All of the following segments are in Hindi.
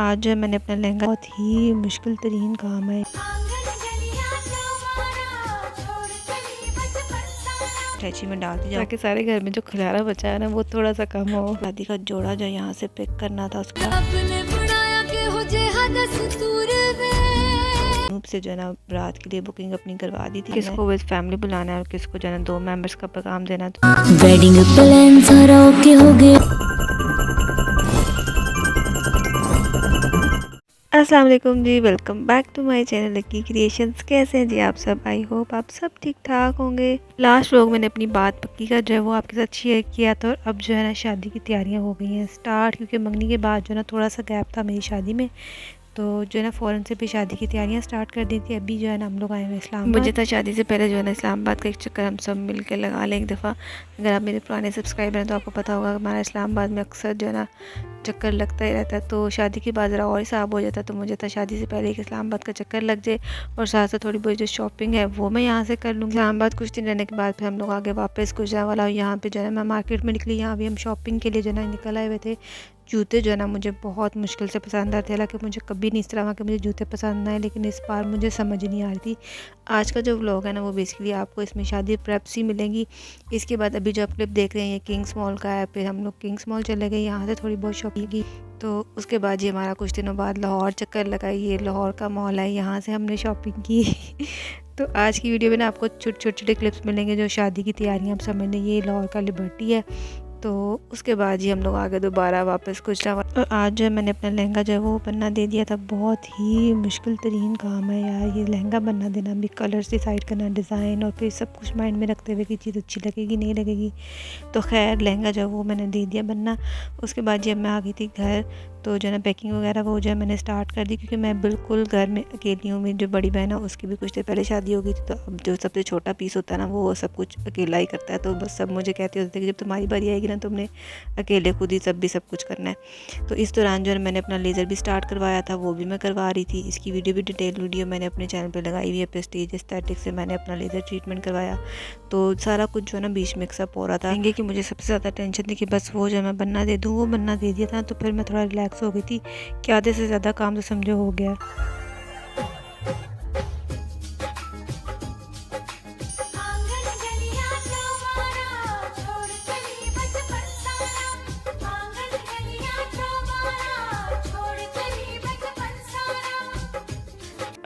आज जो है मैंने अपना लहंगा, बहुत ही मुश्किल तरीन काम है, अटैची में डाल दी ताकि सारे घर में जो खिलारा बचा है ना वो थोड़ा सा कम हो। शादी का जोड़ा जो यहाँ से पिक करना था उसका से जो है ना रात के लिए बुकिंग अपनी करवा दी थी। किसको विद फैमिली बुलाना है और किसको जो है ना 2 मेंबर्स का पैगाम देना था। वेडिंग प्लान सारा ओके हो गया। अस्सलाम वालेकुम जी, welcome back to my channel Lucky Creations. कैसे हैं जी आप सब? आई होप आप सब ठीक ठाक होंगे। लास्ट व्लॉग मैंने अपनी बात पक्की का जो है वो आपके साथ शेयर किया था, और अब जो है ना शादी की तैयारियां हो गई हैं स्टार्ट, क्योंकि मंगनी के बाद जो है ना थोड़ा सा गैप था मेरी शादी में, तो जो है ना फ़ौरन से भी शादी की तैयारियां स्टार्ट कर दी थी। अभी जो है ना हम लोग आए हुए इस्लामाबाद। मुझे था शादी से पहले जो है ना इस्लामाबाद का एक चक्कर हम सब मिल के लगा लें एक दफ़ा। अगर आप मेरे पुराने सब्सक्राइबर हैं तो आपको पता होगा हमारा इस्लामाबाद में अक्सर जो है ना चक्कर लगता ही रहता है। तो शादी के बाद ज़रा और हिसाब हो जाता है, तो मुझे था शादी से पहले एक इस्लामाबाद का चक्कर लग जाए और साथ साथ थोड़ी बहुत जो शॉपिंग है वो मैं यहाँ से कर लूँगी। इस्लामाबाद कुछ दिन रहने के बाद फिर हम लोग आगे वापस गुजरांवाला यहाँ पे जो है मैं मार्केट में निकली। यहाँ भी हम शॉपिंग के लिए जो है ना निकल आए हुए थे। जूते जो है ना मुझे बहुत मुश्किल से पसंद आते हैं, हालांकि मुझे कभी नहीं इस तरह के मुझे जूते पसंद आए, लेकिन इस बार मुझे समझ नहीं आ रही थी। आज का जो व्लॉग है ना वो बेसिकली आपको इसमें शादी प्रेप्स ही मिलेंगी। इसके बाद अभी जो आप क्लिप देख रहे हैं ये किंग्स मॉल का है। फिर हम लोग किंग्स मॉल चले गए, यहाँ से थोड़ी बहुत शॉपिंग की। तो उसके बाद ये हमारा कुछ दिनों बाद लाहौर चक्कर लगाई। ये लाहौर का मॉल है, यहाँ से हमने शॉपिंग की। तो आज की वीडियो में ना आपको छोटे छोटे क्लिप्स मिलेंगे जो शादी की तैयारियाँ आप समझ लें। ये लाहौर का लिबर्टी है। तो उसके बाद ही हम लोग आगे दोबारा वापस गुजरांवाला। और आज जो है मैंने अपना लहंगा जो है वो बनना दे दिया था। बहुत ही मुश्किल तरीन काम है यार ये लहंगा बनना देना, भी कलर्स डिसाइड करना, डिज़ाइन, और फिर सब कुछ माइंड में रखते हुए कि चीज़ अच्छी लगेगी नहीं लगेगी। तो खैर लहंगा जो है वो मैंने दे दिया बनना। उसके बाद जब मैं आ गई थी घर, तो जो है ना पैकिंग वगैरह वो जो है मैंने स्टार्ट कर दी, क्योंकि मैं बिल्कुल घर में अकेली हूँ। मेरी जो बड़ी बहन है उसकी भी कुछ देर पहले शादी हो गई थी, तो अब जो सबसे छोटा पीस होता है ना वो सब कुछ अकेला ही करता है। तो बस सब मुझे कहते होते थे कि जब तुम्हारी बारी आएगी ना तुमने अकेले खुद ही सब कुछ करना है। तो इस दौरान जो है मैंने अपना लेज़र भी स्टार्ट करवाया था, वो भी मैं करवा रही थी। इसकी वीडियो भी डिटेल वीडियो मैंने अपने चैनल पर लगाई हुई है। प्रेस्टीज एस्थेटिक से मैंने अपना लेज़र ट्रीटमेंट करवाया। तो सारा कुछ जो है ना बीच मिक्सअप हो रहा था। कहेंगे कि मुझे सबसे ज़्यादा टेंशन थी कि बस वो जो मैं बनना दे दूँ, वो बनना दे दिया था। तो फिर मैं थोड़ा रिलैक्स हो गई थी कि आधे से ज़्यादा काम तो समझो हो गया।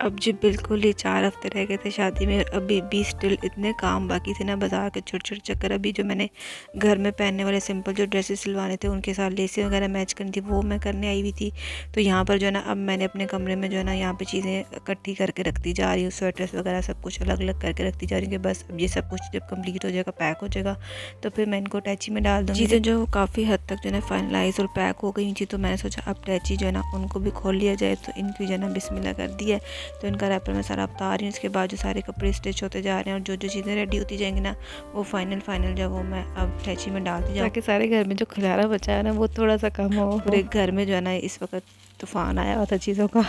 अब जी बिल्कुल ही 4 हफ्ते रह गए थे शादी में, अभी भी स्टिल इतने काम बाकी थे ना। बाज़ार के छोटे छोटे चक्कर, अभी जो मैंने घर में पहनने वाले सिंपल जो ड्रेसेस सिलवाने थे उनके साथ लेसें वगैरह मैच करनी थी, वो मैं करने आई हुई थी। तो यहाँ पर जो है ना अब मैंने अपने कमरे में जो है ना यहाँ पे चीज़ें इकट्ठी करके रखती जा रही हूँ। स्वेटर्स वगैरह सब कुछ अलग अलग करके रखती जा रही हूँ कि बस अब ये सब कुछ जब कम्प्लीट हो जाएगा, पैक हो जाएगा, तो फिर मैं इनको अटैची में डाल दूँगी। चीज़ें जो काफ़ी हद तक जो है फाइनलाइज और पैक हो गई थी, तो मैंने सोचा अब अटैची जो है ना उनको भी खोल लिया जाए। तो इनकी जो है ना बिस्मिल्लाह कर दी है। तो इनका रैपर मैं सारा बता रही हूँ। इसके बाद जो सारे कपड़े स्टिच होते जा रहे हैं और जो जो चीज़ें रेडी होती जाएंगी ना वो फाइनल जो वो मैं अब अटैची में डालती जाऊँ, ताकि सारे घर में जो खिलारा बचा है ना वो थोड़ा सा कम हो। पूरे घर में जो है ना इस वक्त तूफ़ान आया हुआ था चीज़ों का।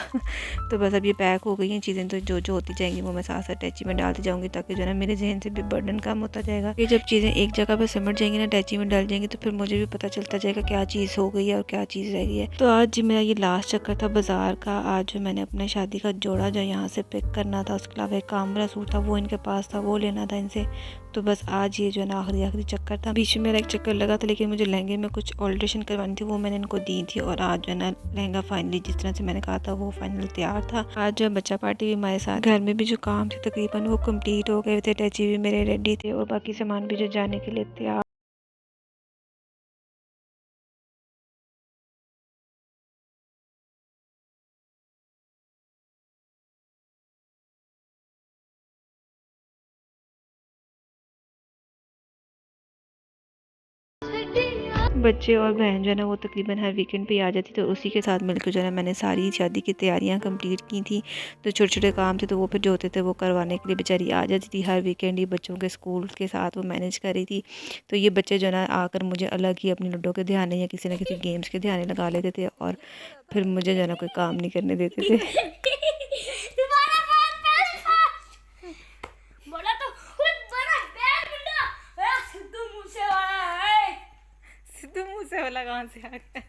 तो बस अब ये पैक हो गई हैं चीज़ें, तो जो जो होती जाएंगी वो मैं साथ साथ अटैची में डालती जाऊँगी, ताकि जो है ना मेरे जहन से भी बर्डन कम होता जाएगा। ये जब चीज़ें एक जगह पर सिमट जाएंगी ना अटैची में डल जाएंगी, तो फिर मुझे भी पता चलता जाएगा क्या चीज़ हो गई है और क्या चीज़ रह गई है। तो आज जी मेरा ये लास्ट चक्कर था बाज़ार का। आज जो मैंने अपने शादी का जोड़ा जो यहाँ से पिक करना था, उसके अलावा एक कामरा सूट था वो इनके पास था, वो लेना था इनसे। तो बस आज ये जो है ना आखिरी चक्कर था। बीच में मेरा एक चक्कर लगा था, लेकिन मुझे लहंगे में कुछ ऑल्ट्रेशन करवानी थी, वो मैंने इनको दी थी। और आज जो है ना लहंगा फाइनली जिस तरह से मैंने कहा था वो फाइनल तैयार था। आज जो बच्चा पार्टी भी हमारे साथ, घर में भी जो काम थे तकरीबन वो कंप्लीट हो गए थे। अटैची भी मेरे रेडी थे और बाकी सामान भी जो जाने के लिए तैयार। बच्चे और बहन जो है ना वो तकरीबन हर वीकेंड पे आ जाती, तो उसी के साथ मिलकर जो है ना मैंने सारी शादी की तैयारियां कंप्लीट की थी। तो छोटे छोटे काम थे तो वो फिर जो होते थे वो करवाने के लिए बेचारी आ जाती थी हर वीकेंड ही। बच्चों के स्कूल के साथ वो मैनेज कर रही थी। तो ये बच्चे जो है ना आकर मुझे अलग ही अपनी लूडो के ध्यान या किसी न किसी गेम्स के ध्यान लगा लेते थे, और फिर मुझे जो है ना कोई काम नहीं करने देते थे। सिद्धू मूसे वाला कहाँ से आ गया?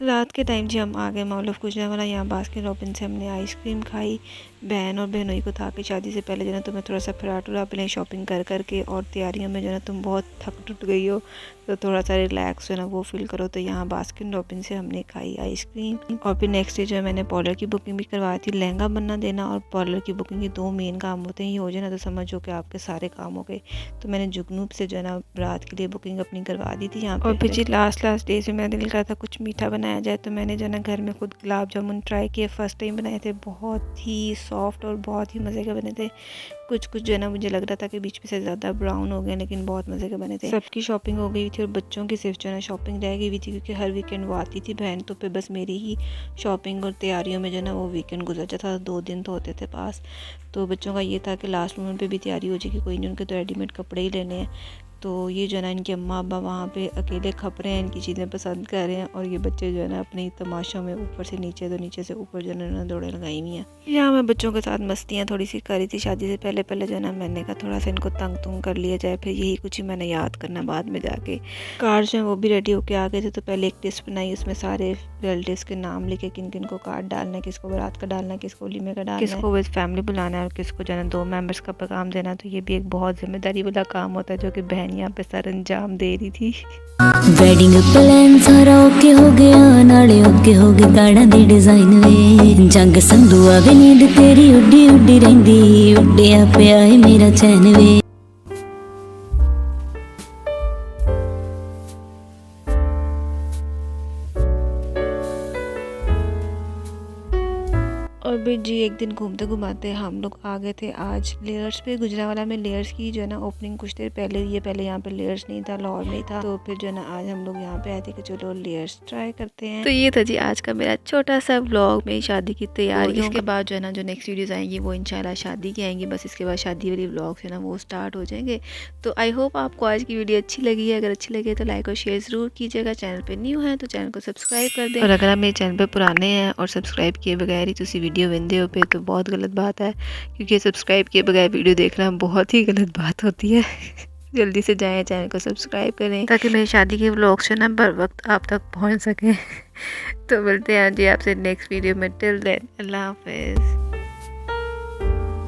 रात के टाइम जी हम आ गए मॉल ऑफ गुजरावाला। यहाँ बास्किन रॉबिन्स से हमने आइसक्रीम खाई। बहन और बहनोई को था कि शादी से पहले जो है तुम्हें थोड़ा सा फराट उड़ा अपने शॉपिंग कर करके और तैयारियों में जो है तुम बहुत थक टूट गई हो, तो थोड़ा सा रिलैक्स जो है ना वो फील करो। तो यहाँ बास्किन रॉबिन्स से हमने खाई आइसक्रीम। और फिर नेक्स्ट डे जो है मैंने पार्लर की बुकिंग भी करवाई थी। लहंगा बनना देना और पार्लर की बुकिंग के 2 मेन काम होते हैं। ये हो जाए ना तो समझो कि आपके सारे काम हो गए। तो मैंने जुगनूब से जो है ना रात के लिए बुकिंग अपनी करवा दी थी यहाँ पे। और फिर जी लास्ट डे से मेरा दिल करता था कुछ मीठा बनाया जाए, तो मैंने जो है ना घर में खुद गुलाब जामुन ट्राई किए। फर्स्ट टाइम बनाए थे, बहुत ही सॉफ्ट और बहुत ही मज़े के बने थे। कुछ जो है ना मुझे लग रहा था कि बीच में से ज़्यादा ब्राउन हो गए, लेकिन बहुत मज़े के बने थे। सबकी शॉपिंग हो गई थी और बच्चों की सिर्फ जो है ना शॉपिंग रह गई हुई थी, क्योंकि हर वीकेंड वो आती थी बहन, तो फिर बस मेरी ही शॉपिंग और तैयारियों में जो है ना वो वीकेंड गुजर जाता था। 2 दिन तो होते थे पास। तो बच्चों का ये था कि लास्ट मोमेंट पे भी तैयारी हो जाएगी, कोई नहीं, उनके तो रेडीमेड कपड़े ही लेने हैं। तो ये जो है ना इनके अम्मा अब्बा वहाँ पे अकेले खप रहे हैं, इनकी चीज़ें पसंद कर रहे हैं, और ये बच्चे जो है ना अपनी तमाशों में ऊपर से नीचे तो नीचे से ऊपर जो है ना दौड़े लगाई हुई हैं। यहाँ मैं बच्चों के साथ मस्तियाँ थोड़ी सी करी थी शादी से पहले जो है ना मैंने कहा थोड़ा सा इनको तंग तुंग कर लिया जाए। फिर यही कुछ ही मैंने याद करना बाद में जाके। कार्ड जो है वो भी रेडी होके आ गए थे। तो पहले एक लिस्ट बनाई, उसमें सारे रिलेटिव्स के नाम लिखे किन किन को कार्ड डालना है, किसको बारात का डालना है, किसको वलीमे का डालना है, किसको विद फैमिली बुलाना है और किसको जो है ना 2 मेंबर्स का पैगाम देना। तो ये भी एक बहुत जिम्मेदारी वाला काम होता है, जो कि बहन यहाँ पे सर अंजाम दे रही थी। वेडिंग प्लान सारा ओके हो गया, नाले ओके हो गए कार्डां दी डिजाइन वे। जंग संधू आवे नींद तेरी उड्डी उड्डी रहिंदी, उड्डिया पिया है मेरा चैन वे। और भी जी एक दिन घूमते घुमाते हम लोग आ गए थे आज लेयर्स पे। गुजरावाला में लेयर्स की जो है ना ओपनिंग कुछ देर पहले ये पहले यहाँ पे लेयर्स नहीं था, लाहौर में था। तो फिर जो है ना आज हम लोग यहाँ पे आए थे कि चलो लेयर्स ट्राई करते हैं। तो ये था जी आज का मेरा छोटा सा व्लॉग में शादी की तैयारी। इसके बाद जो है ना जो नेक्स्ट वीडियोस आएंगी वो इंशाल्लाह शादी की आएंगी। बस इसके बाद शादी वाली व्लॉग्स है ना वो स्टार्ट हो जाएंगे। तो आई होप आपको आज की वीडियो अच्छी लगी है। अगर अच्छी लगे तो लाइक और शेयर ज़रूर कीजिएगा। चैनल पर न्यू है तो चैनल को सब्सक्राइब कर दें, और अगर आप मेरे चैनल पर पुराने हैं और सब्सक्राइब किए बगैर ही तुसी वीडियो वेंदे हो पे तो बहुत गलत बात है, क्योंकि सब्सक्राइब किए बगैर वीडियो देखना बहुत ही गलत बात होती है। जल्दी से जाएं, चैनल को सब्सक्राइब करें ताकि मेरी शादी के व्लॉग्स ना बर वक्त आप तक पहुंच सकें। तो मिलते हैं जी आपसे नेक्स्ट वीडियो में। टिल देन अल्लाह हाफिज़।